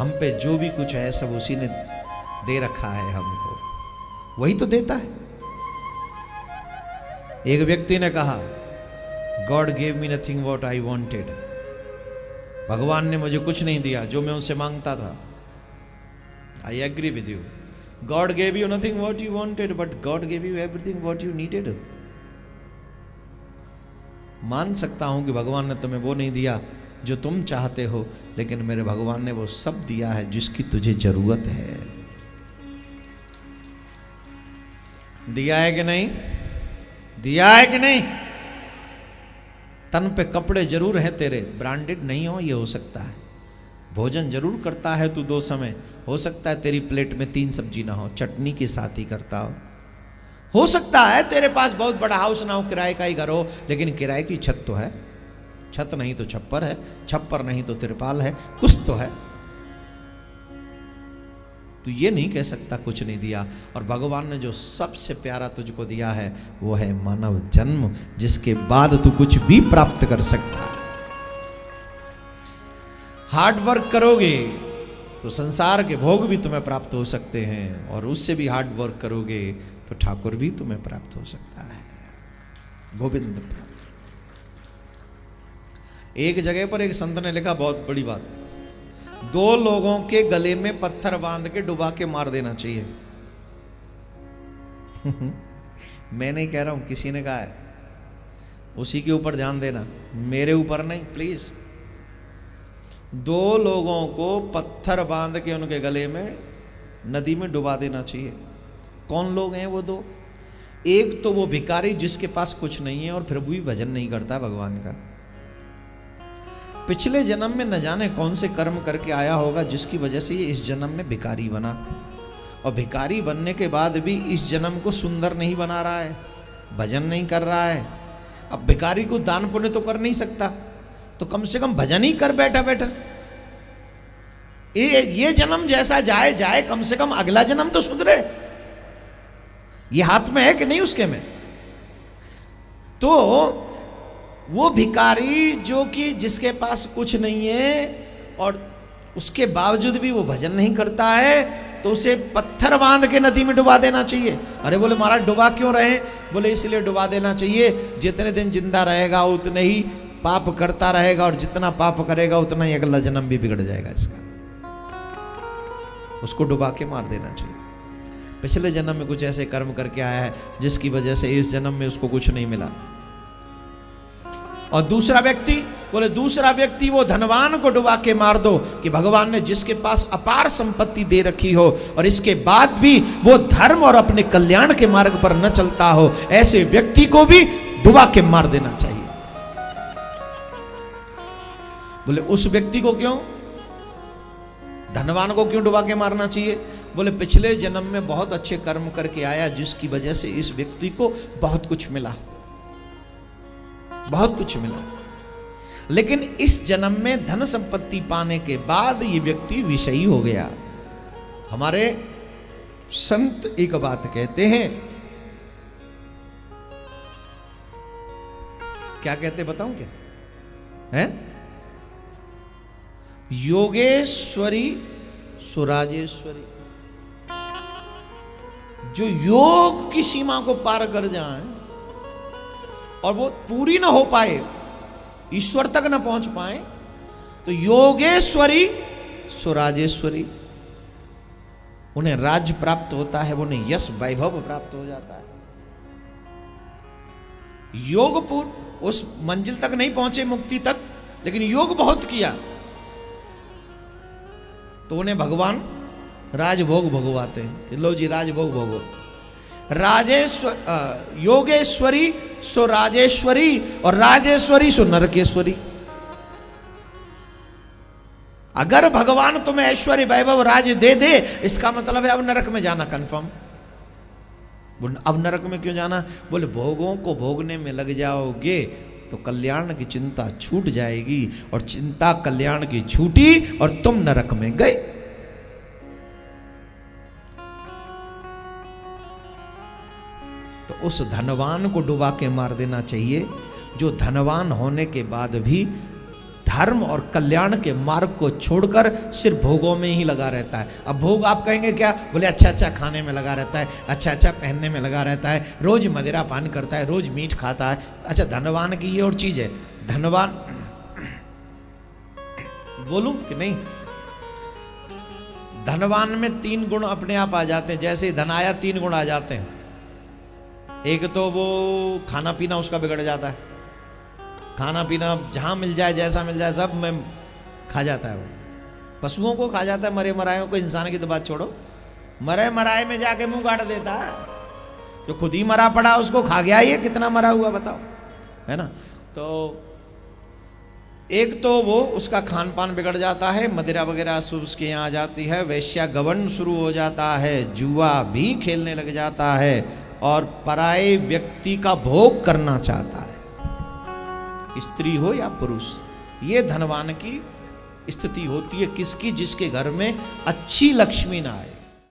हम पे जो भी कुछ है सब उसी ने दे रखा है हमको, वही तो देता है। एक व्यक्ति ने कहा, God gave me nothing what I wanted. भगवान ने मुझे कुछ नहीं दिया जो मैं उनसे मांगता था। I agree with you, God gave you nothing what you wanted but God gave you everything what you needed. मान सकता हूं कि भगवान ने तुम्हें वो नहीं दिया जो तुम चाहते हो, लेकिन मेरे भगवान ने वो सब दिया है जिसकी तुझे जरूरत है। दिया है कि नहीं? दिया है कि नहीं? तन पे कपड़े जरूर हैं तेरे, ब्रांडेड नहीं हो ये हो सकता है। भोजन जरूर करता है तू 2 समय, हो सकता है तेरी प्लेट में 3 सब्जी ना हो, चटनी के साथ ही करता हो सकता है तेरे पास बहुत बड़ा हाउस ना हो, किराए का ही घर हो, लेकिन किराए की छत तो है। छत नहीं तो छप्पर है, छप्पर नहीं तो तिरपाल है, कुछ तो है। तू ये नहीं कह सकता कुछ नहीं दिया। और भगवान ने जो सबसे प्यारा तुझको दिया है वो है मानव जन्म, जिसके बाद तू कुछ भी प्राप्त कर सकता है। हार्ड वर्क करोगे तो संसार के भोग भी तुम्हें प्राप्त हो सकते हैं, और उससे भी हार्ड वर्क करोगे तो ठाकुर भी तुम्हें प्राप्त हो सकता है, गोविंद प्राप्त। एक जगह पर एक संत ने लिखा बहुत बड़ी बात, 2 लोगों के गले में पत्थर बांध के डुबा के मार देना चाहिए। मैं नहीं कह रहा हूं, किसी ने कहा है, उसी के ऊपर ध्यान देना, मेरे ऊपर नहीं प्लीज। 2 लोगों को पत्थर बांध के उनके गले में नदी में डुबा देना चाहिए। कौन लोग हैं वो 2? एक तो वो भिखारी जिसके पास कुछ नहीं है और फिर भी भजन नहीं करता भगवान का, पिछले जन्म में न जाने कौन से कर्म करके आया होगा जिसकी वजह से ये इस जन्म में भिखारी बना, और भिखारी बनने के बाद भी इस जन्म को सुंदर नहीं बना रहा है, भजन नहीं कर रहा है। अब भिखारी को दान पुण्य तो कर नहीं सकता, तो कम से कम भजन ही कर बैठा बैठा। ये जन्म जैसा जाए जाए, कम से कम अगला जन्म तो सुधरे। ये हाथ में है कि नहीं उसके में? तो वो भिखारी जो कि जिसके पास कुछ नहीं है और उसके बावजूद भी वो भजन नहीं करता है, तो उसे पत्थर बांध के नदी में डुबा देना चाहिए। अरे बोले महाराज डुबा क्यों रहे? बोले इसलिए डुबा देना चाहिए, जितने दिन जिंदा रहेगा उतने ही पाप करता रहेगा, और जितना पाप करेगा उतना ही अगला जन्म भी बिगड़ जाएगा इसका। उसको डुबा के मार देना चाहिए। पिछले जन्म में कुछ ऐसे कर्म करके आया है जिसकी वजह से इस जन्म में उसको कुछ नहीं मिला। और दूसरा व्यक्ति, बोले दूसरा व्यक्ति वो धनवान को डुबा के मार दो कि भगवान ने जिसके पास अपार संपत्ति दे रखी हो और इसके बाद भी वो धर्म और अपने कल्याण के मार्ग पर न चलता हो, ऐसे व्यक्ति को भी डुबा के मार देना चाहिए। बोले उस व्यक्ति को क्यों, धनवान को क्यों डुबा के मारना चाहिए? बोले पिछले जन्म में बहुत अच्छे कर्म करके आया जिसकी वजह से इस व्यक्ति को बहुत कुछ मिला, बहुत कुछ मिला, लेकिन इस जन्म में धन संपत्ति पाने के बाद ये व्यक्ति विषयी हो गया। हमारे संत एक बात कहते हैं, क्या कहते बताऊं क्या है? योगेश्वरी सुराजेश्वरी, जो योग की सीमा को पार कर जाए और वो पूरी ना हो पाए, ईश्वर तक ना पहुंच पाए, तो योगेश्वरी सुराजेश्वरी, उन्हें राज्य प्राप्त होता है, उन्हें यश वैभव प्राप्त हो जाता है। योगपुर उस मंजिल तक नहीं पहुंचे मुक्ति तक, लेकिन योग बहुत किया तो उन्हें भगवान राजभोग भोगवाते हैं कि लो जी राजभोग भोगो। योगेश्वरी सो राजेश्वरी और राजेश्वरी सो नरकेश्वरी। अगर भगवान तुम्हें ऐश्वर्य वैभव राज दे दे, इसका मतलब है अब नरक में जाना कंफर्म। अब नरक में क्यों जाना? बोले भोगों को भोगने में लग जाओगे तो कल्याण की चिंता छूट जाएगी, और चिंता कल्याण की छूटी और तुम नरक में गए। तो उस धनवान को डुबा के मार देना चाहिए जो धनवान होने के बाद भी धर्म और कल्याण के मार्ग को छोड़कर सिर्फ भोगों में ही लगा रहता है। अब भोग आप कहेंगे क्या? बोले अच्छा अच्छा खाने में लगा रहता है, अच्छा अच्छा पहनने में लगा रहता है, रोज मदिरा पान करता है, रोज मीट खाता है। अच्छा, धनवान की ये और चीज है। धनवान, बोलूं कि नहीं, धनवान में 3 गुण अपने आप आ जाते हैं। जैसे ही धन आया 3 गुण आ जाते हैं। एक तो वो खाना पीना उसका बिगड़ जाता है, खाना पीना जहां मिल जाए, जैसा मिल जाए, सब में खा जाता है। वो पशुओं को खा जाता है, मरे मरायों को। इंसान की तो बात छोड़ो, मरे मराए में जाके मुंह काट देता है। जो खुद ही मरा पड़ा उसको खा गया, ये कितना मरा हुआ बताओ, है ना। तो एक तो वो उसका खान पान बिगड़ जाता है, मदिरा वगैरह उसके यहाँ आ जाती है, वेश्या गबन शुरू हो जाता है, जुआ भी खेलने लग जाता है और पराये व्यक्ति का भोग करना चाहता है, स्त्री हो या पुरुष। ये धनवान की स्थिति होती है। किसकी? जिसके घर में अच्छी लक्ष्मी ना आए।